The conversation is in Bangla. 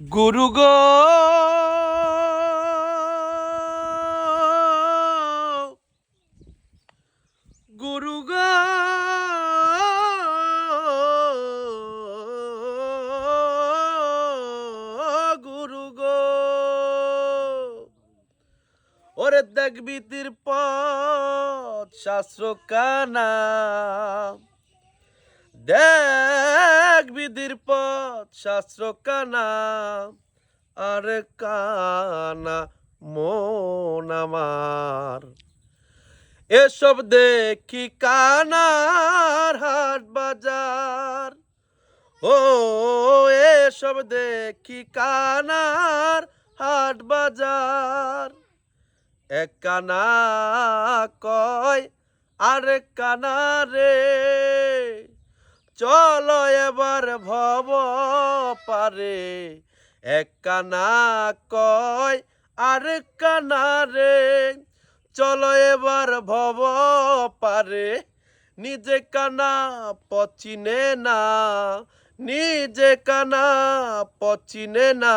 গুরু গো গুরু গো গুরু গো ওরে দেখবি তীর পথ শাস্ত্র কানা দেখবি তীর পথ শাস্ত্র কানা আরে কানা মন আমার এসব দেখি কানার হাট বাজার ও এসব দেখি কানার হাট বাজার এক কানা কয় আরেক কানা রে চলো এবার ভব পারে এক কানা কয় আরেক কানা রে চলো এবার ভব পারে নিজে কানা পচিনে না নিজে কানা পচিনে না।